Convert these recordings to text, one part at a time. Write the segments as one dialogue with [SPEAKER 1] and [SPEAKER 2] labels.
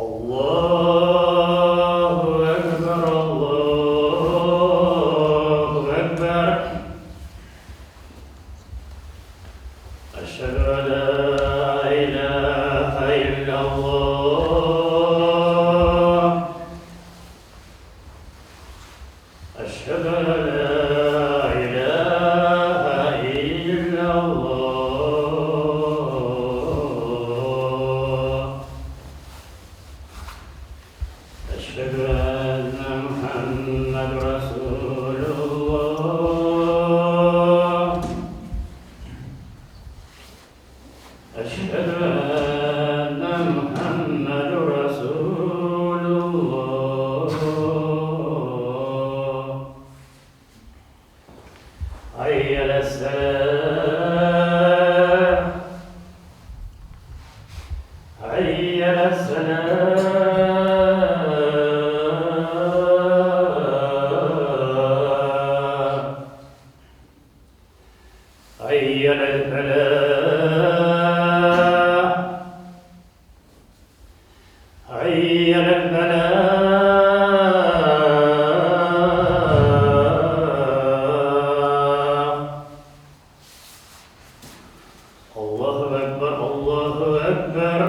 [SPEAKER 1] الله أكبر الله أكبر أشهد أن لا إله إلا الله أشهد أن لا إله إلا الله أشهد أن محمد رسول الله أشهد أن محمد رسول الله حي على الصلاة حي على الصلاة حي على الفلاح حي على الفلاح الله أكبر الله أكبر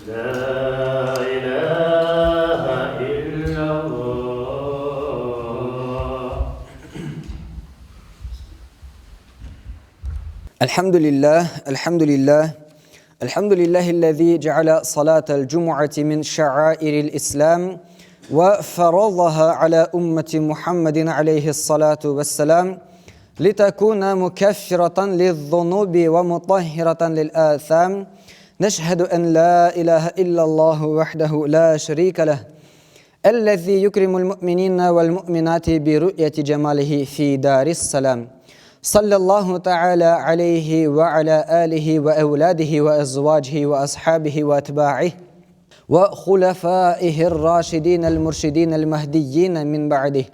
[SPEAKER 1] لا إله إلا الله
[SPEAKER 2] الحمد لله الذي جعل صلاة الجمعة من شعائر الإسلام وفرضها على أمة محمد عليه الصلاة والسلام لتكون مكفرة للذنوب ومطهرة للآثام نشهد أن لا إله إلا الله وحده لا شريك له الذي يكرم المؤمنين والمؤمنات برؤية جماله في دار السلام صلى الله تعالى عليه وعلى آله وأولاده وأزواجه وأصحابه وأتباعه وخلفائه الراشدين المرشدين المهديين من بعده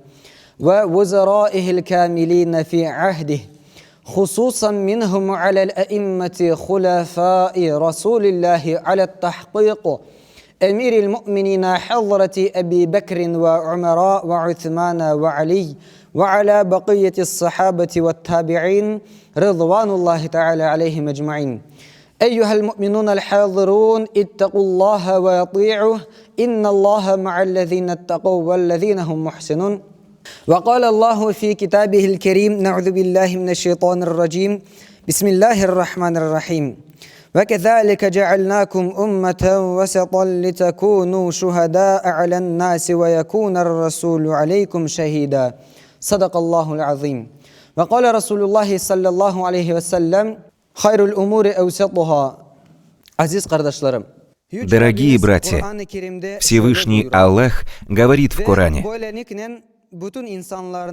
[SPEAKER 2] ووزرائه الكاملين في عهده خصوصا منهم على الأئمة خلفاء رسول الله على التحقيق أمير المؤمنين حضرة أبي بكر وعمر وعثمان وعلي وعلى بقية الصحابة والتابعين رضوان الله تعالى عليهم أجمعين أيها المؤمنون الحاضرون اتقوا الله وأطيعوه إن الله مع الذين اتقوا والذين هم محسنون وقال الله في كتابه الكريم نعوذ بالله من الشيطان الرجيم بسم الله الرحمن الرحيم وكذلك جعلناكم أمة وسطا لتكونوا شهداء على الناس ويكون الرسول عليكم شهيدا صدق الله العظيم وقال رسول الله صلى الله عليه وسلم خير الأمور أوسطها. Азиз кардашларым,
[SPEAKER 3] Дорогие братья, Всевышний Аллах говорит в Коране: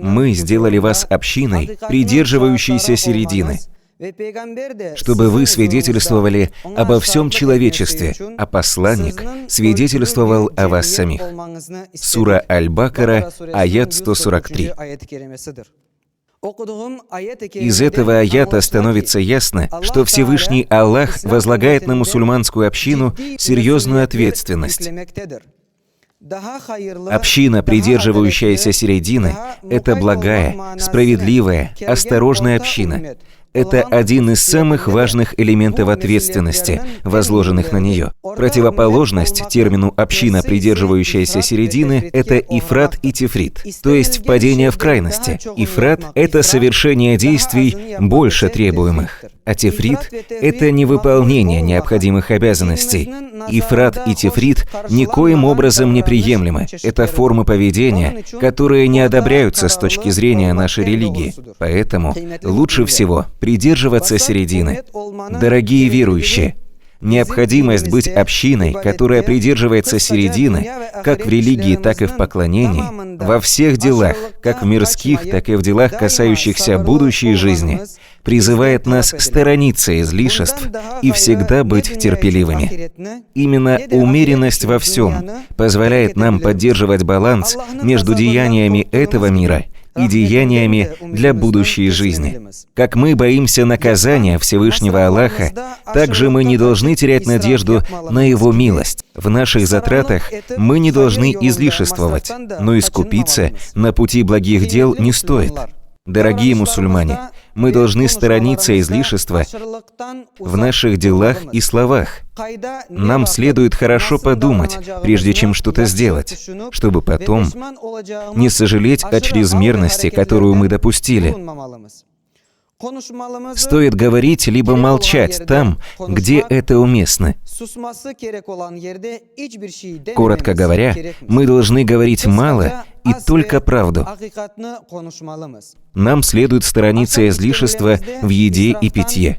[SPEAKER 3] «Мы сделали вас общиной, придерживающейся середины, чтобы вы свидетельствовали обо всем человечестве, а посланник свидетельствовал о вас самих». Сура Аль-Бакара, аят 143. Из этого аята становится ясно, что Всевышний Аллах возлагает на мусульманскую общину серьезную ответственность. Община, придерживающаяся середины, это благая, справедливая, осторожная община. Это один из самых важных элементов ответственности, возложенных на нее. Противоположность термину «община, придерживающаяся середины» — это ифрат и тифрит, то есть впадение в крайности. Ифрат — это совершение действий больше требуемых, а тифрит — это невыполнение необходимых обязанностей. Ифрат и тифрит никоим образом не приемлемы. Это формы поведения, которые не одобряются с точки зрения нашей религии. Поэтому лучше всего придерживаться середины. Дорогие верующие, необходимость быть общиной, которая придерживается середины, как в религии, так и в поклонении, во всех делах, как в мирских, так и в делах, касающихся будущей жизни, призывает нас сторониться излишеств и всегда быть терпеливыми. Именно умеренность во всем позволяет нам поддерживать баланс между деяниями этого мира и деяниями для будущей жизни. Как мы боимся наказания Всевышнего Аллаха, также мы не должны терять надежду на Его милость. В наших затратах мы не должны излишествовать, но искупиться на пути благих дел не стоит. Дорогие мусульмане, мы должны сторониться излишества в наших делах и словах. Нам следует хорошо подумать, прежде чем что-то сделать, чтобы потом не сожалеть о чрезмерности, которую мы допустили. Стоит говорить либо молчать там, где это уместно. Коротко говоря, мы должны говорить мало и только правду. Нам следует сторониться излишества в еде и питье.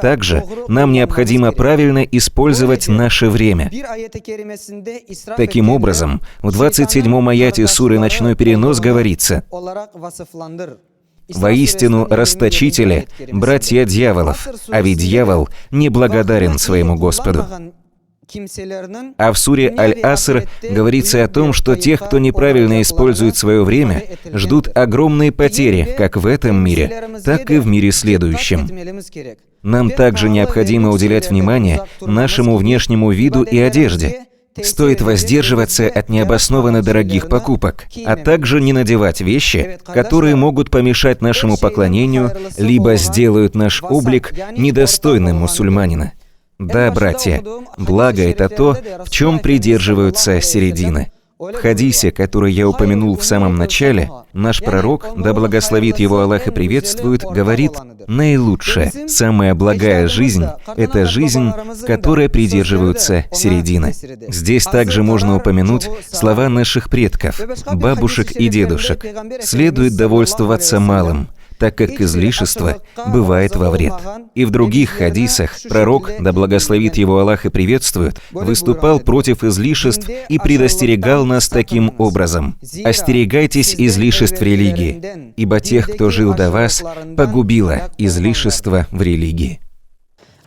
[SPEAKER 3] Также нам необходимо правильно использовать наше время. Таким образом, в 27-м аяте суры «Ночной перенос» говорится: «Воистину расточители, братья дьяволов, а ведь дьявол неблагодарен своему Господу». А в суре Аль-Аср говорится о том, что тех, кто неправильно использует свое время, ждут огромные потери как в этом мире, так и в мире следующем. Нам также необходимо уделять внимание нашему внешнему виду и одежде. Стоит воздерживаться от необоснованно дорогих покупок, а также не надевать вещи, которые могут помешать нашему поклонению, либо сделают наш облик недостойным мусульманина. Да, братья, благо это то, в чем придерживаются середины. В хадисе, который я упомянул в самом начале, наш пророк, да благословит его Аллах и приветствует, говорит: наилучшая, самая благая жизнь – это жизнь, в которой придерживаются середины. Здесь также можно упомянуть слова наших предков, бабушек и дедушек. Следует довольствоваться малым, так как излишество бывает во вред. И в других хадисах пророк, да благословит его Аллах и приветствует, выступал против излишеств и предостерегал нас таким образом: «Остерегайтесь излишеств религии, ибо тех, кто жил до вас, погубило излишество в религии».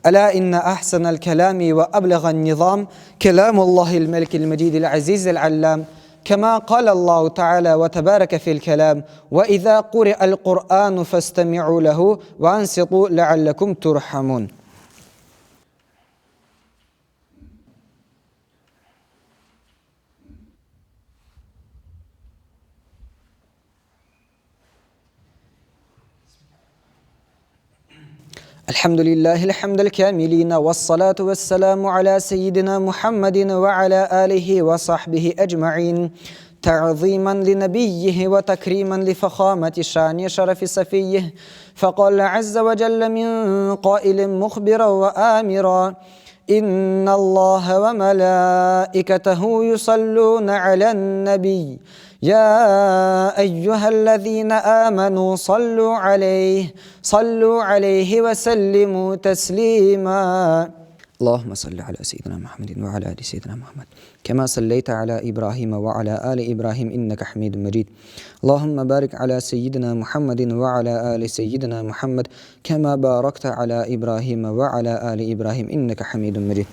[SPEAKER 2] ألا إن أحسن الكلام وأبلغ النظام كلام الله الملك المجيد العزيز العلام كما قال الله تعالى وتبارك في الكلام وإذا قرئ القرآن فاستمعوا له وأنصتوا لعلكم ترحمون. الحمد لله الحمد الكاملين والصلاة والسلام على سيدنا محمد وعلى آله وصحبه أجمعين تعظيما لنبيه وتكريما لفخامة شان شرف صفيه. فقال عز وجل من قائل مخبرا وآمرا: إن الله وملائكته يصلون على النبي يا أيها الذين آمنوا صلوا عليه وسلموا تسليما. اللهم صل على سيدنا محمد وعلى آل سيدنا محمد كما صليت على إبراهيم وعلى آل إبراهيم إنك حميد مجيد. اللهم بارك على سيدنا محمد وعلى آل سيدنا محمد كما باركت على إبراهيم وعلى آل إبراهيم إنك حميد مجيد.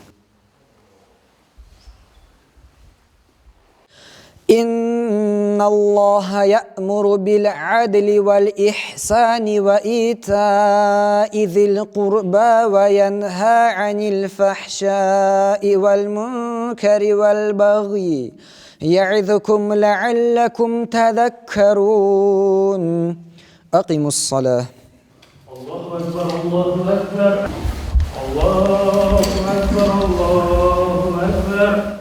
[SPEAKER 2] إن الله يأمر بالعدل والإحسان وإيتاء ذي القربى وينهى عن الفحشاء والمنكر والبغي يعظكم لعلكم تذكرون. أقيموا الصلاة.
[SPEAKER 1] الله أكبر الله أكبر الله أكبر الله أكبر.